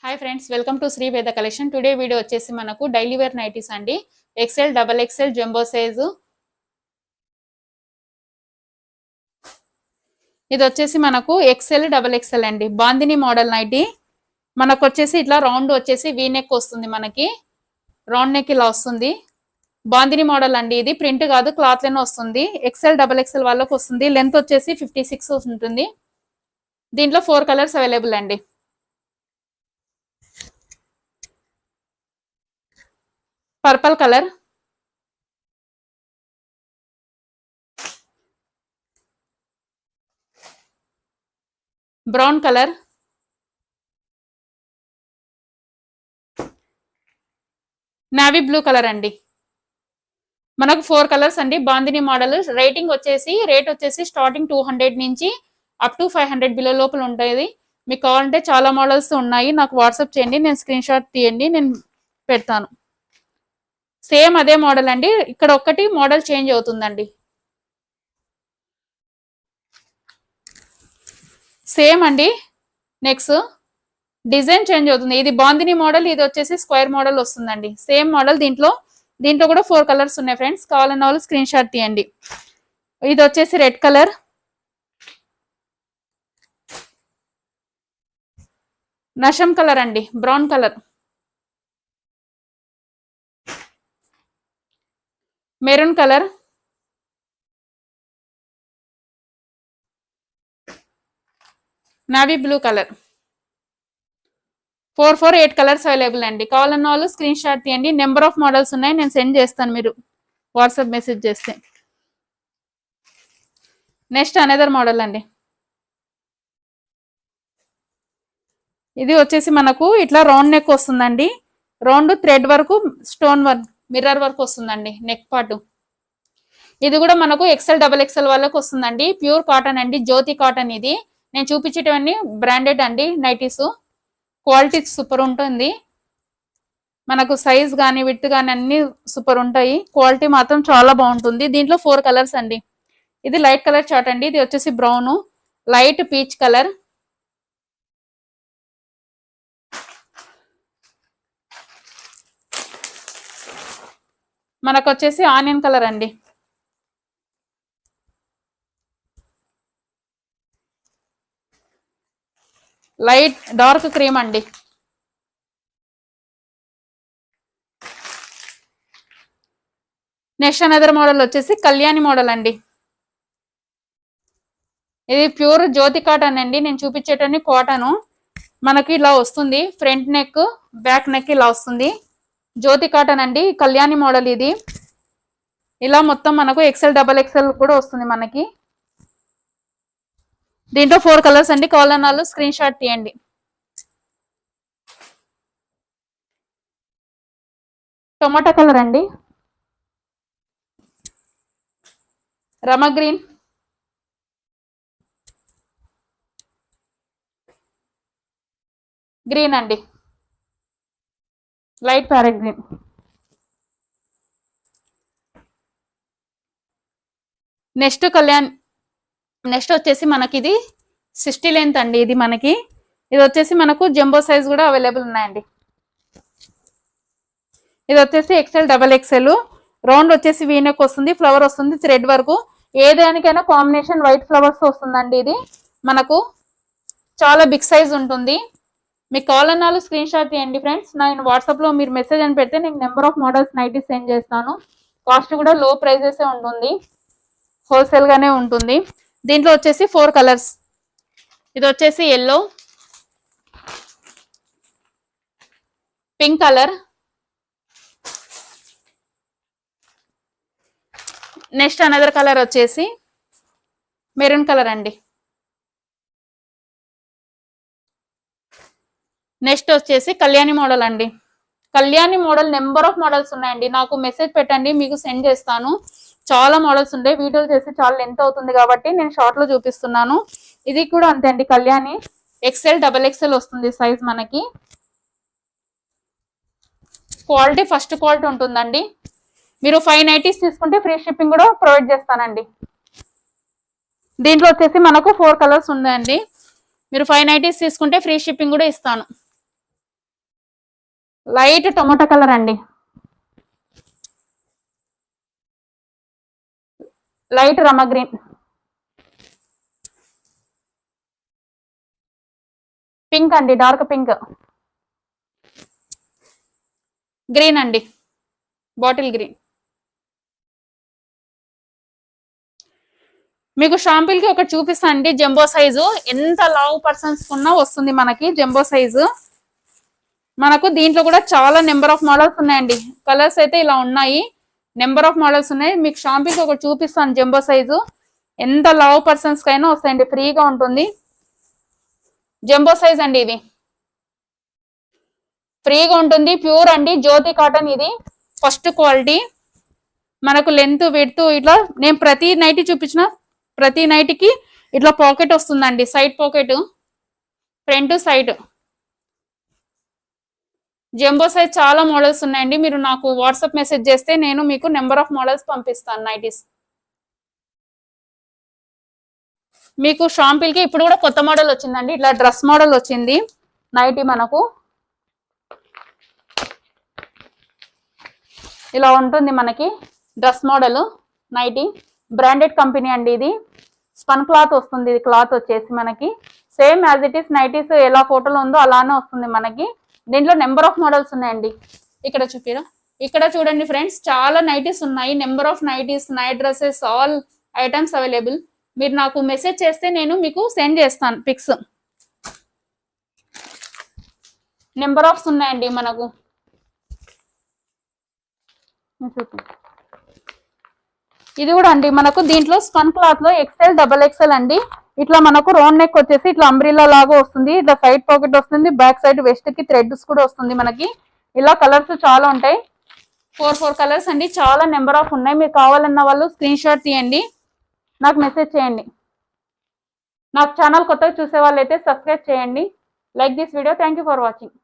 Hi friends, welcome to Shri Veda collection. Today video వచ్చేసి మనకు daily wear nighties అండి. XL, double XL, jumbo size. ఇది వచ్చేసి మనకు ఎక్సెల్, డబల్ ఎక్సెల్ అండి. Bandhani model nighty. మనకు వచ్చేసి ఇట్లా రౌండ్ వచ్చేసి వీ నెక్ వస్తుంది. మనకి రౌండ్ నెక్ ఇలా వస్తుంది. బాందిని మోడల్ అండి. ఇది ప్రింట్ కాదు, క్లాత్ లోనే వస్తుంది. ఎక్సెల్, డబల్ ఎక్సెల్ వాళ్ళకి వస్తుంది. లెంత్ వచ్చేసి 56 ఉంటుంది. దీంట్లో 4 కలర్స్ అవైలబుల్ అండి. Purple colour, brown colour, navy blue colour అండి. మనకు 4 కలర్స్ అండి. బాందిని మోడల్. రేట్ వచ్చేసి స్టార్టింగ్ 200 నుంచి అప్ టు 500 బిలో లోపల ఉంటుంది. మీకు కావాలంటే చాలా మోడల్స్ ఉన్నాయి. నాకు వాట్సాప్ చేయండి, నేను స్క్రీన్ షాట్ తీయండి, నేను పెడతాను. సేమ్ అదే మోడల్ అండి. ఇక్కడ ఒక్కటి మోడల్ చేంజ్ అవుతుందండి. సేమ్ అండి. నెక్స్ట్ డిజైన్ చేంజ్ అవుతుంది. ఇది బాందిని మోడల్, ఇది వచ్చేసి స్క్వేర్ మోడల్ వస్తుందండి. Same model. దీంట్లో కూడా 4 కలర్స్ ఉన్నాయి ఫ్రెండ్స్. కావాలన్న వాళ్ళు స్క్రీన్ షాట్ తీయండి. ఇది వచ్చేసి రెడ్ కలర్, నషం కలర్ అండి, brown colour, maroon colour, navy blue colour. 8 colours available అండి. కావాలన్న వాళ్ళు స్క్రీన్ షాట్ తీయండి. నెంబర్ ఆఫ్ మోడల్స్ ఉన్నాయి, నేను సెండ్ చేస్తాను, మీరు వాట్సాప్ మెసేజ్ చేస్తే. నెక్స్ట్ అనదర్ మోడల్ అండి. ఇది వచ్చేసి మనకు ఇట్లా రౌండ్ నెక్ వస్తుందండి. రౌండ్ థ్రెడ్ వరకు స్టోన్ వర్క్, మిర్రర్ వర్క్ వస్తుందండి నెక్ పార్ట్. ఇది కూడా మనకు ఎక్సెల్, డబల్ ఎక్సెల్ వాళ్ళకి వస్తుందండి. ప్యూర్ కాటన్ అండి, జ్యోతి కాటన్. ఇది నేను చూపించేటవన్నీ బ్రాండెడ్ అండి నైటీస్. క్వాలిటీ సూపర్ ఉంటుంది. మనకు సైజ్ కానీ విత్ కానీ అన్ని సూపర్ ఉంటాయి. క్వాలిటీ మాత్రం చాలా బాగుంటుంది. దీంట్లో 4 కలర్స్ అండి. ఇది లైట్ కలర్ చార్ట్ అండి. ఇది వచ్చేసి బ్రౌన్, లైట్ పీచ్ కలర్, మనకు వచ్చేసి ఆనియన్ కలర్ అండి. లైట్ డార్క్ క్రీమ్ అండి. నెక్స్ట్ అనదర్ మోడల్ వచ్చేసి కళ్యాణి మోడల్ అండి. ఇది ప్యూర్ జ్యోతి కాటన్ అండి. నేను చూపించేటన్ని కాటన్. మనకి ఇలా వస్తుంది. ఫ్రంట్ నెక్, బ్యాక్ నెక్ ఇలా వస్తుంది. జ్యోతి కాటన్ అండి, కళ్యాణి మోడల్. ఇది ఇలా మొత్తం మనకు ఎక్సెల్, డబల్ ఎక్సెల్ కూడా వస్తుంది మనకి. దీంట్లో 4 కలర్స్ అండి. కావాలన్నాళ్ళు స్క్రీన్ షాట్ తీయండి. టొమాటో కలర్ అండి, రమ గ్రీన్, గ్రీన్ అండి, లైట్ ప్యారెట్ గ్రీన్. నెక్స్ట్ వచ్చేసి మనకి ఇది 60 లెంత్ అండి. ఇది వచ్చేసి మనకు జంబో సైజ్ కూడా అవైలబుల్ ఉన్నాయండి. ఇది వచ్చేసి ఎక్సెల్, డబల్ ఎక్సెల్. రౌండ్ వచ్చేసి వీనెక్ వస్తుంది, ఫ్లవర్ వస్తుంది థ్రెడ్ వరకు. ఏదానికైనా కాంబినేషన్ వైట్ ఫ్లవర్స్ వస్తుందండి. ఇది మనకు చాలా బిగ్ సైజ్ ఉంటుంది. మీకు కావాలన్నాళ్ళు స్క్రీన్ షాట్ తీయండి ఫ్రెండ్స్. నేను వాట్సాప్లో మీరు మెసేజ్ అని పెడితే నేను number of models nighties send చేస్తాను. కాస్ట్ కూడా లో ప్రైజెసే ఉంటుంది, హోల్సేల్ గానే ఉంటుంది. దీంట్లో వచ్చేసి 4 కలర్స్. ఇది వచ్చేసి yellow, pink colour, next another colour వచ్చేసి మెరూన్ కలర్ అండి. నెక్స్ట్ వచ్చేసి కళ్యాణి మోడల్ అండి. Kalyani model number of models ఉన్నాయండి. నాకు మెసేజ్ పెట్టండి, మీకు సెండ్ చేస్తాను. చాలా మోడల్స్ ఉంటాయి. వీడియోలు చేసి చాలా లెంత్ అవుతుంది కాబట్టి నేను షార్ట్ లో చూపిస్తున్నాను. ఇది కూడా అంతే అండి. కళ్యాణి ఎక్సెల్, డబల్ ఎక్సెల్ వస్తుంది సైజ్ మనకి. క్వాలిటీ ఫస్ట్ క్వాలిటీ ఉంటుందండి. మీరు 5 నైటీస్ తీసుకుంటే ఫ్రీ షిప్పింగ్ కూడా ప్రొవైడ్ చేస్తానండి. దీంట్లో వచ్చేసి మనకు 4 కలర్స్ ఉన్నాయండి. మీరు 5 నైటీస్ తీసుకుంటే ఫ్రీ షిప్పింగ్ కూడా ఇస్తాను. లైట్ టొమాటో కలర్ అండి, లైట్ రమ గ్రీన్, పింక్ అండి, డార్క్ పింక్, గ్రీన్ అండి, బాటిల్ గ్రీన్. మీకు షాంపిల్ కి ఒకటి చూపిస్తాను అండి, జంబో సైజు. ఎంత లావు పర్సన్స్ కున్నా వస్తుంది మనకి జంబో సైజు. మనకు దీంట్లో కూడా చాలా నెంబర్ ఆఫ్ మోడల్స్ ఉన్నాయండి. కలర్స్ అయితే ఇలా ఉన్నాయి, నెంబర్ ఆఫ్ మోడల్స్ ఉన్నాయి. మీకు షాంపిల్ కి ఒకటి చూపిస్తాను జంబో సైజు. ఎంత లావు పర్సన్స్ కైనా వస్తాయండి, ఫ్రీగా ఉంటుంది. జంబో సైజ్ అండి, ఇది ఫ్రీగా ఉంటుంది. ప్యూర్ అండి, జ్యోతి కాటన్. ఇది ఫస్ట్ క్వాలిటీ. మనకు లెంత్ విడ్త్ ఇట్లా నేను ప్రతి నైట్ చూపించిన ప్రతి నైట్ కి ఇట్లా పాకెట్ వస్తుందండి, side pocket, front side. Jumbo size చాలా మోడల్స్ ఉన్నాయండి. మీరు నాకు వాట్సాప్ మెసేజ్ చేస్తే నేను మీకు నెంబర్ ఆఫ్ మోడల్స్ పంపిస్తాను నైటీస్. మీకు షాంపిల్ కి ఇప్పుడు కూడా కొత్త మోడల్ వచ్చిందండి, ఇట్లా డ్రెస్ మోడల్ వచ్చింది నైటీ. మనకు ఇలా ఉంటుంది మనకి dress model nighty. Branded company అండి ఇది. స్పన్ క్లాత్ వస్తుంది, ఇది క్లాత్ వచ్చేసి మనకి same as it is nighties ఎలా ఫోటోలో ఉందో అలానే వస్తుంది మనకి. దీంట్లో నెంబర్ ఆఫ్ మోడల్స్ ఉన్నాయండి. ఇక్కడ చూపిరా, ఇక్కడ చూడండి ఫ్రెండ్స్, చాలా నైటీస్ ఉన్నాయి. Number of nighties, night dresses, all items available. మీరు నాకు మెసేజ్ చేస్తే నేను మీకు సెండ్ చేస్తాను పిక్స్. నెంబర్ ఆఫ్స్ ఉన్నాయండి మనకు. ఇది కూడా అండి మనకు దీంట్లో స్పన్ క్లాత్ లో ఎక్సెల్, డబల్ ఎక్సెల్ అండి. ఇట్లా మనకు రౌండ్ నెక్ వచ్చేసి ఇట్లా అంబ్రిల్లా లాగా వస్తుంది. ఇట్లా సైడ్ పాకెట్ వస్తుంది, బ్యాక్ సైడ్ వెస్ట్ కి థ్రెడ్స్ కూడా వస్తుంది మనకి. ఇలా కలర్స్ చాలా ఉంటాయి, 4 కలర్స్ అండి. చాలా నెంబర్ ఆఫ్ ఉన్నాయి. మీరు కావాలన్న వాళ్ళు స్క్రీన్ షాట్ తీయండి, నాకు మెసేజ్ చేయండి. నాకు ఛానల్ కొత్తగా చూసే వాళ్ళు అయితే సబ్స్క్రైబ్ చేయండి. Like this video. Thank you for watching.